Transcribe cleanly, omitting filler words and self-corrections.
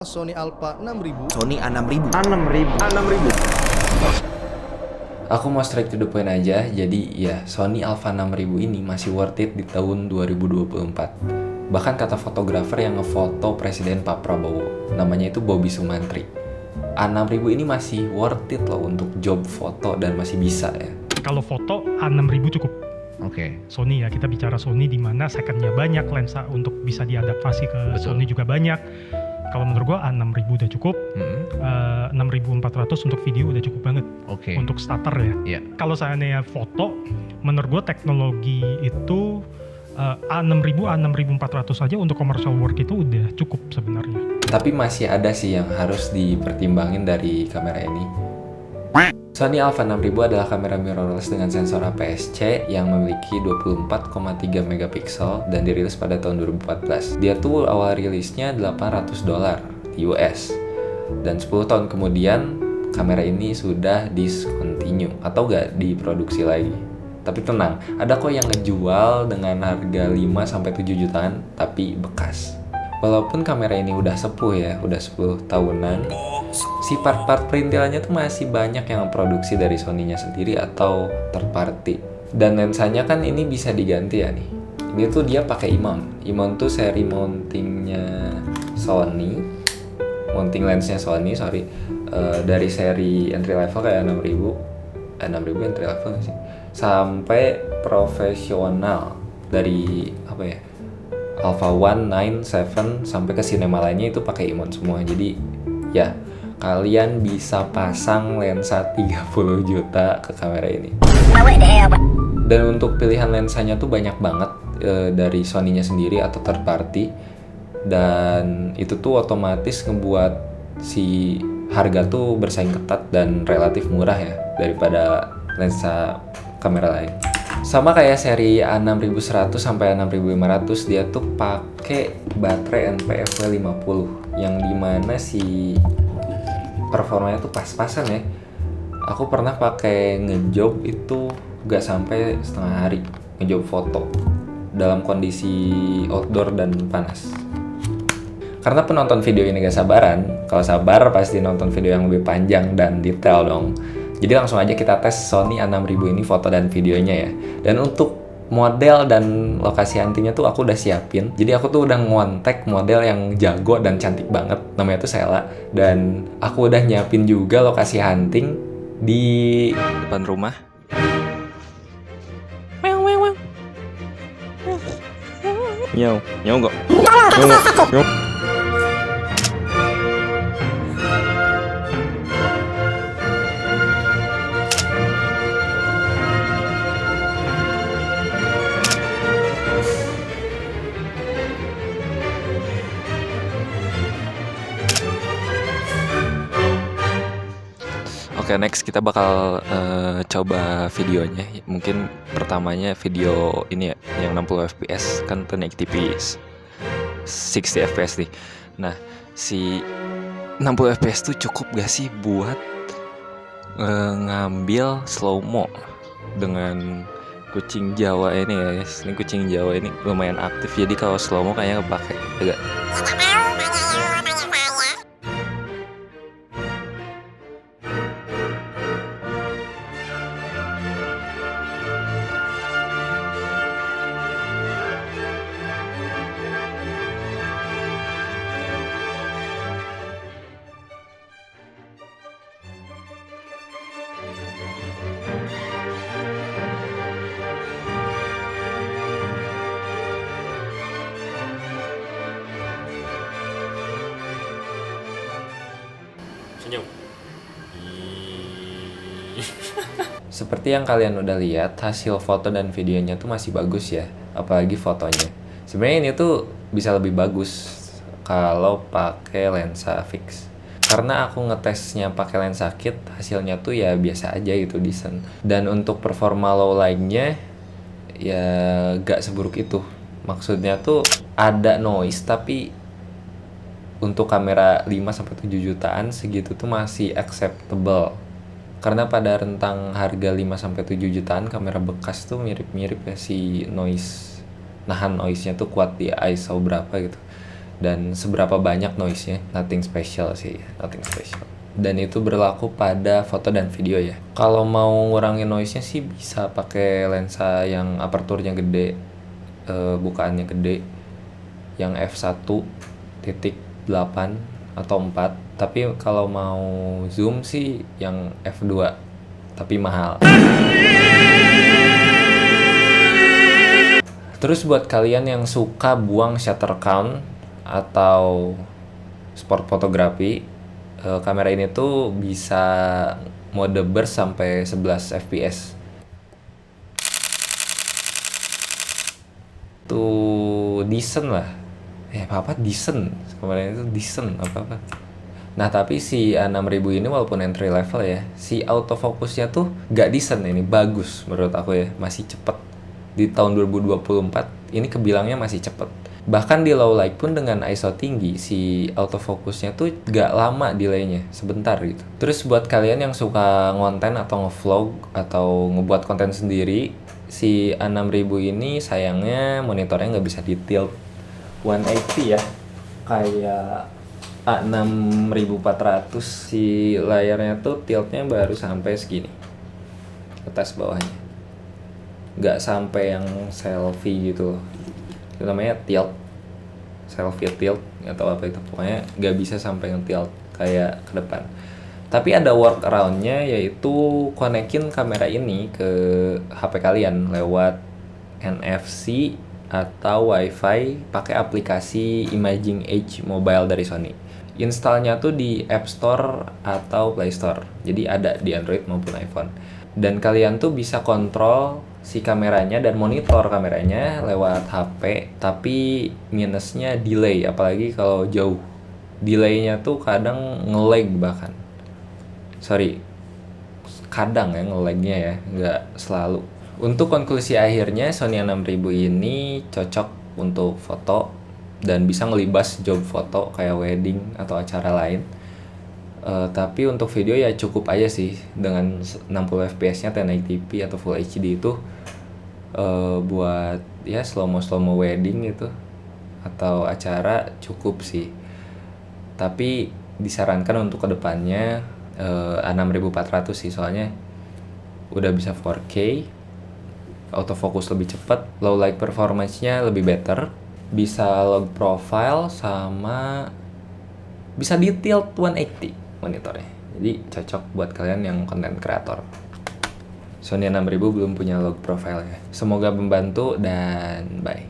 Sony Alpha 6000. Sony A6000. Aku mau straight to the point aja, jadi ya Sony Alpha 6000 ini masih worth it di tahun 2024. Bahkan kata fotografer yang ngefoto Presiden Pak Prabowo, namanya itu Bobby Sumantri. A6000 ini masih worth it loh untuk job foto dan masih bisa ya. Kalau foto A6000 cukup. Oke. Sony ya, kita bicara Sony di mana secondnya banyak, lensa untuk bisa diadaptasi ke Betul. Sony juga banyak. Kalau menurut gua A6000 udah cukup, 6400 untuk video udah cukup banget. Oke. Untuk starter ya. Iya. Kalau seandainya foto, menurut gua teknologi itu A6000, A6400 aja untuk commercial work itu udah cukup sebenarnya. Tapi masih ada sih yang harus dipertimbangin dari kamera ini. Sony Alpha 6000 adalah kamera mirrorless dengan sensor APS-C yang memiliki 24,3 megapiksel dan dirilis pada tahun 2014. Dia tuh awal rilisnya $800 di US. Dan 10 tahun kemudian kamera ini sudah discontinue atau gak diproduksi lagi. Tapi tenang, ada kok yang ngejual dengan harga 5-7 jutaan tapi bekas. Walaupun kamera ini udah sepuh ya, udah 10 tahunan, si part-part perintilannya tuh masih banyak yang produksi dari Sony-nya sendiri atau third party. Dan lensanya kan ini bisa diganti ya nih. Ini tuh dia pakai E-mount. E-mount tuh seri mountingnya Sony, mounting lensnya Sony, dari seri entry level kayak 6000 entry level nggak sih? Sampai profesional dari apa ya? Alpha 1, 9, 7 sampai ke cinema lainnya itu pakai E-mount semua. Jadi ya kalian bisa pasang lensa 30 juta ke kamera ini. Dan untuk pilihan lensanya tuh banyak banget dari Sony-nya sendiri atau third party. Dan itu tuh otomatis ngebuat si harga tuh bersaing ketat dan relatif murah ya daripada lensa kamera lain. Sama kayak seri A6100 sampai A6500, dia tuh pakai baterai NPF W50 yang dimana si performanya tuh pas-pasan ya. Aku pernah pakai ngejob itu gak sampai setengah hari ngejob foto dalam kondisi outdoor dan panas. Karena penonton video ini gak sabaran, kalau sabar pasti nonton video yang lebih panjang dan detail dong. Jadi langsung aja kita tes Sony A6000 ini foto dan videonya ya. Dan untuk model dan lokasi huntingnya tuh aku udah siapin. Jadi aku tuh udah ngontek model yang jago dan cantik banget. Namanya tuh Sela. Dan aku udah nyiapin juga lokasi hunting di depan rumah. Nyaw nggak? Nyaw. Oke, next kita bakal coba videonya. Mungkin pertamanya video ini ya, yang 60 fps kan 1080p 60 fps nih. Nah, si 60 fps tuh cukup gak sih buat ngambil slow mo dengan kucing Jawa ini ya guys. Ini kucing Jawa ini lumayan aktif, jadi kalau slow mo kayaknya kepake agak. Senyum. Seperti yang kalian udah lihat, hasil foto dan videonya tuh masih bagus ya, apalagi fotonya. Sebenarnya ini tuh bisa lebih bagus kalau pakai lensa fix. Karena aku ngetesnya pakai lensa kit, hasilnya tuh ya biasa aja gitu, decent. Dan untuk performa low light-nya ya gak seburuk itu. Maksudnya tuh ada noise tapi untuk kamera 5-7 jutaan segitu tuh masih acceptable. Karena pada rentang harga 5-7 jutaan kamera bekas tuh mirip-mirip ya si noise. Nahan noise-nya tuh kuat di ISO berapa gitu. dan seberapa banyak noise-nya. Nothing special sih, nothing special. Dan itu berlaku pada foto dan video ya. Kalau mau ngurangin noise-nya sih bisa pakai lensa yang aperturnya gede, bukaannya gede, yang f1.8 atau 4. Tapi kalau mau zoom sih yang f2, tapi mahal. Terus buat kalian yang suka buang shutter count atau sport fotografi, kamera ini tuh bisa mode burst sampai 11 fps. Tuh decent lah. Apa decent? Kamera ini tuh decent apa-apa. Nah tapi si A6000 ini walaupun entry level ya, si autofocusnya tuh gak decent ini, bagus menurut aku ya, masih cepet. Di tahun 2024 ini kebilangnya masih cepet. Bahkan di low light pun dengan ISO tinggi, si autofocusnya tuh gak lama delaynya, sebentar gitu. Terus buat kalian yang suka ngonten atau ngevlog atau ngebuat konten sendiri, si A6000 ini sayangnya monitornya nggak bisa di tilt 180 ya, kayak A6400. Si layarnya tuh tiltnya baru sampai segini, atas bawahnya, nggak sampai yang selfie gitu loh. Itu namanya tilt, selfie tilt atau apa itu, pokoknya nggak bisa sampai nge-tilt kayak ke depan. Tapi ada workaround-nya, yaitu konekin kamera ini ke HP kalian lewat NFC atau WiFi pakai aplikasi Imaging Edge Mobile dari Sony. Installnya tuh di App Store atau Play Store, jadi ada di Android maupun iPhone. Dan kalian tuh bisa kontrol si kameranya dan monitor kameranya lewat HP, tapi minusnya delay, apalagi kalau jauh. Delaynya tuh kadang nge-lag bahkan. Kadang ya nge-lagnya ya, nggak selalu. Untuk konklusi akhirnya, Sony A6000 ini cocok untuk foto dan bisa ngelibas job foto kayak wedding atau acara lain. Tapi untuk video ya cukup aja sih, dengan 60 fps nya 1080p atau Full HD itu buat ya slow mo wedding gitu atau acara cukup sih. Tapi disarankan untuk kedepannya A6400 sih, soalnya udah bisa 4K, autofocus lebih cepat, low light performance-nya lebih better, bisa log profile, sama bisa di tilt 180 monitornya. Jadi cocok buat kalian yang content creator. Sony A6000 belum punya log profile ya. Semoga membantu dan bye.